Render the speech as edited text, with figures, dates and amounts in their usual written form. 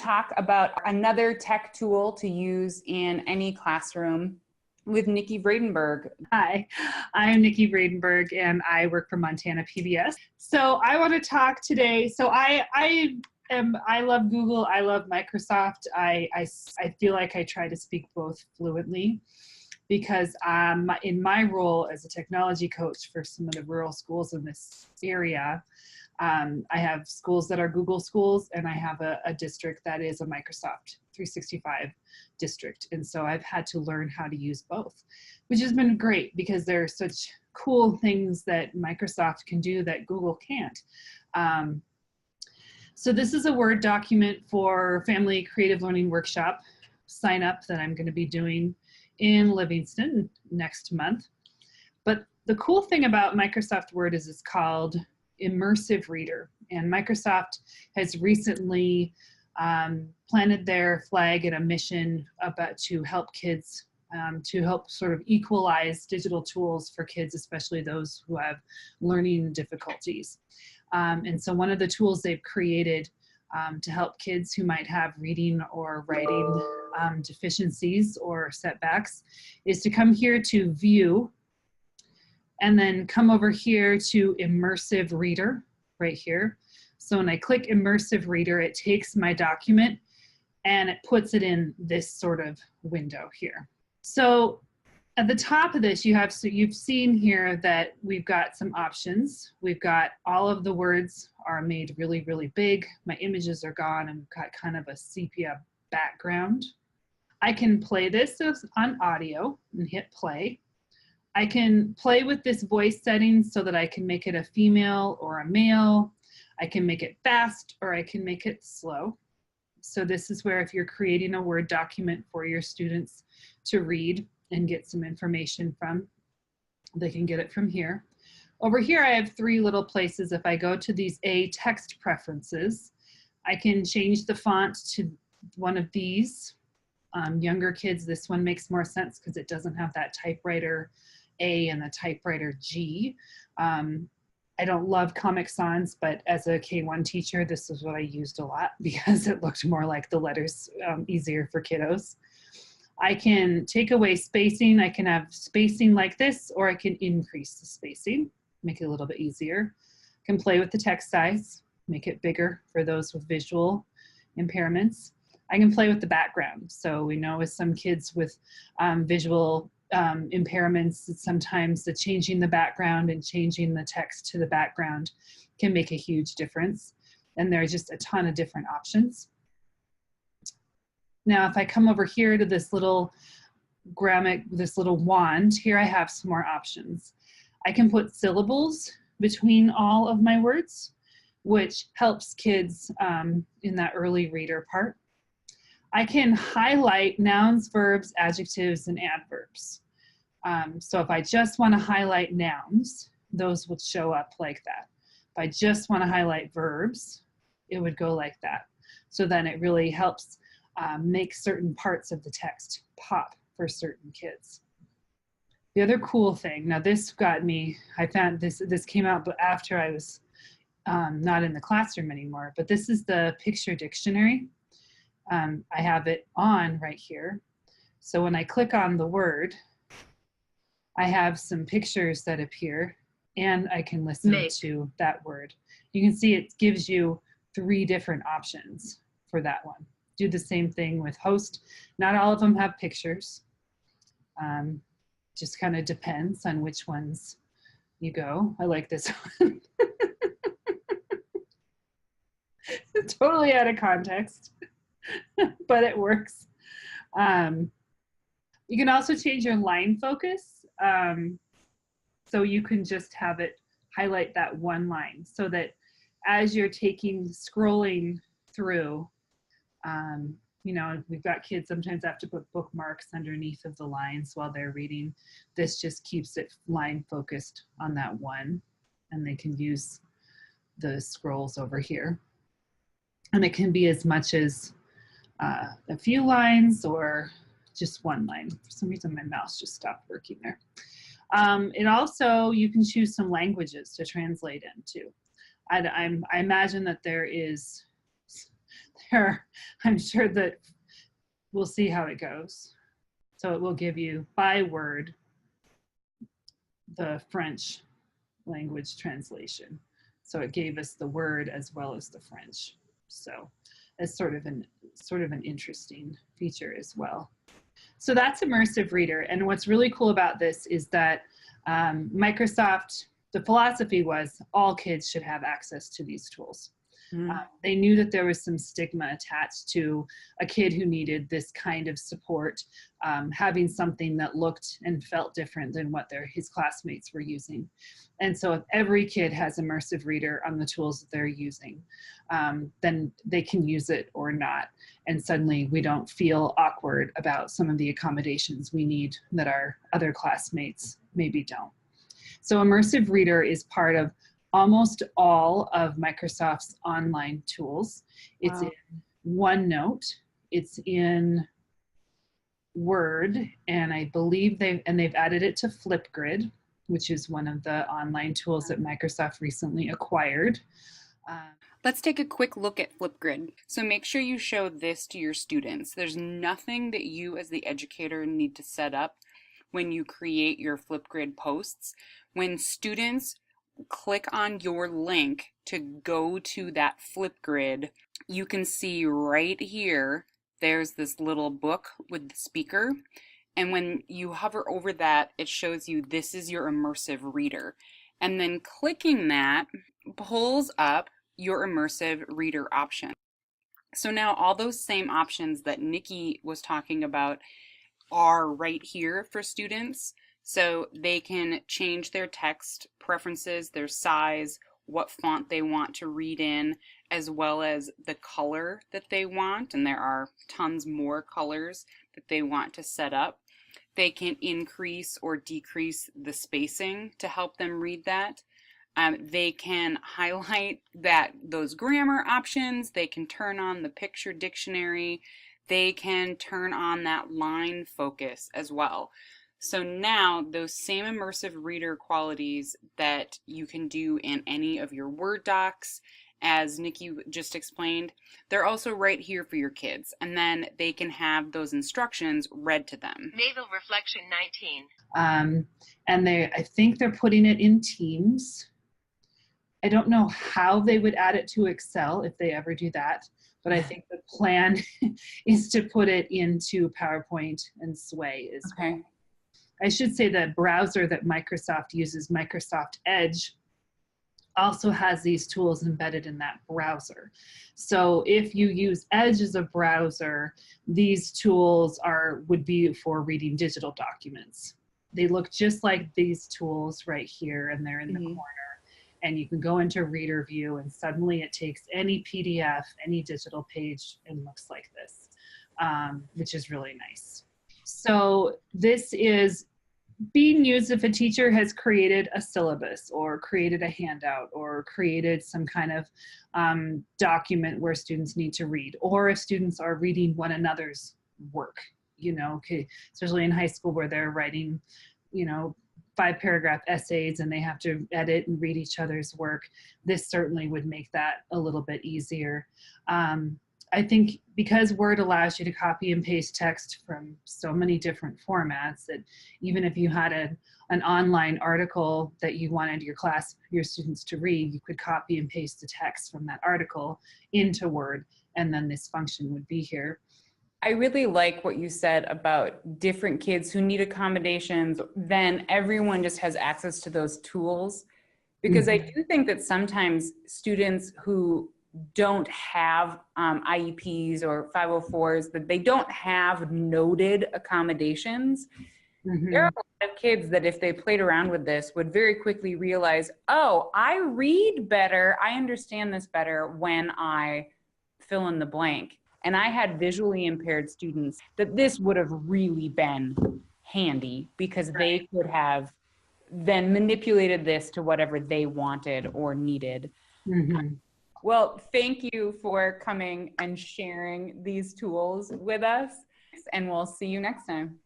talk about another tech tool to use in any classroom with Nikki Vradenburg. Hi, I'm Nikki Vradenburg and I work for Montana PBS. So I want to talk today. So I love Google, I love Microsoft. I feel like I try to speak both fluently because in my role as a technology coach for some of the rural schools in this area, I have schools that are Google schools and I have a district that is a Microsoft 365 district. And so I've had to learn how to use both, which has been great because there are such cool things that Microsoft can do that Google can't. So this is a Word document for Family Creative Learning Workshop sign up that I'm going to be doing in Livingston next month. But the cool thing about Microsoft Word is it's called Immersive Reader, and Microsoft has recently planted their flag and a mission about to help kids, to help sort of equalize digital tools for kids, especially those who have learning difficulties. And so one of the tools they've created to help kids who might have reading or writing deficiencies or setbacks is to come here to View, and then come over here to Immersive Reader right here. So when I click Immersive Reader, it takes my document and it puts it in this sort of window here. So at the top of this, you've seen here that we've got some options. We've got all of the words are made really, really big. My images are gone and we've got kind of a sepia background. I can play this on audio and hit play. I can play with this voice setting so that I can make it a female or a male. I can make it fast or I can make it slow. So this is where if you're creating a Word document for your students to read and get some information from, they can get it from here. Over here I have three little places. If I go to these text preferences, I can change the font to one of these. Younger kids, this one makes more sense because it doesn't have that typewriter A and the typewriter G. I don't love Comic Sans, but as a K1 teacher, this is what I used a lot because it looked more like the letters, easier for kiddos. I can take away spacing. I can have spacing like this, or I can increase the spacing, make it a little bit easier. I can play with the text size, make it bigger for those with visual impairments. I can play with the background. So we know with some kids with visual impairments, sometimes the changing the background and changing the text to the background can make a huge difference. And there are just a ton of different options. Now, if I come over here to this little this little wand, here I have some more options. I can put syllables between all of my words, which helps kids in that early reader part. I can highlight nouns, verbs, adjectives, and adverbs. So if I just want to highlight nouns, those would show up like that. If I just want to highlight verbs, it would go like that. So then it really helps make certain parts of the text pop for certain kids. The other cool thing, now this got me, I found this came out after I was not in the classroom anymore, but this is the picture dictionary. I have it on right here. So when I click on the word, I have some pictures that appear and I can listen to that word. You can see it gives you 3 different options for that one. Do the same thing with host. Not all of them have pictures. Just kind of depends on which ones you go. I like this one. Totally out of context, but it works. You can also change your line focus. So you can just have it highlight that one line so that as you're scrolling through, you know, we've got kids sometimes have to put bookmarks underneath of the lines while they're reading. This just keeps it line focused on that one, and they can use the scrolls over here. And it can be as much as a few lines or just one line. For some reason, my mouse just stopped working there. It also, you can choose some languages to translate into. I imagine that there's I'm sure that we'll see how it goes. So it will give you by word the French language translation. So it gave us the word as well as the French. So it's sort of an interesting feature as well. So that's Immersive Reader. And what's really cool about this is that Microsoft, the philosophy was all kids should have access to these tools. They knew that there was some stigma attached to a kid who needed this kind of support, having something that looked and felt different than what his classmates were using. And so if every kid has Immersive Reader on the tools that they're using, then they can use it or not. And suddenly we don't feel awkward about some of the accommodations we need that our other classmates maybe don't. So Immersive Reader is part of almost all of Microsoft's online tools. It's in OneNote, it's in Word, and I believe they've added it to Flipgrid, which is one of the online tools that Microsoft recently acquired. Let's take a quick look at Flipgrid. So make sure you show this to your students. There's nothing that you as the educator need to set up when you create your Flipgrid posts. When students click on your link to go to that Flipgrid, you can see right here, there's this little book with the speaker. And when you hover over that, it shows you this is your Immersive Reader. And then clicking that pulls up your Immersive Reader option. So now all those same options that Nikki was talking about are right here for students. So they can change their text preferences, their size, what font they want to read in, as well as the color that they want. And there are tons more colors that they want to set up. They can increase or decrease the spacing to help them read that. They can highlight those grammar options. They can turn on the picture dictionary. They can turn on that line focus as well. So now those same Immersive Reader qualities that you can do in any of your Word docs, as Nikki just explained, they're also right here for your kids. And then they can have those instructions read to them. Naval Reflection 19. And I think they're putting it in Teams. I don't know how they would add it to Excel if they ever do that, but I think the plan is to put it into PowerPoint and Sway as well. I should say the browser that Microsoft uses, Microsoft Edge, also has these tools embedded in that browser. So if you use Edge as a browser, these tools would be for reading digital documents. They look just like these tools right here, and they're in the corner. And you can go into Reader View, and suddenly it takes any PDF, any digital page, and looks like this, which is really nice. So this is being used if a teacher has created a syllabus or created a handout or created some kind of document where students need to read, or if students are reading one another's work, especially in high school where they're writing, 5-paragraph essays and they have to edit and read each other's work. This certainly would make that a little bit easier. I think because Word allows you to copy and paste text from so many different formats, that even if you had an online article that you wanted your students to read, you could copy and paste the text from that article into Word, and then this function would be here. I really like what you said about different kids who need accommodations, then everyone just has access to those tools. Because I do think that sometimes students who don't have IEPs or 504s, that they don't have noted accommodations. There are a lot of kids that if they played around with this would very quickly realize, oh, I read better, I understand this better when I fill in the blank. And I had visually impaired students that this would have really been handy, because they could have then manipulated this to whatever they wanted or needed. Well, thank you for coming and sharing these tools with us, and we'll see you next time.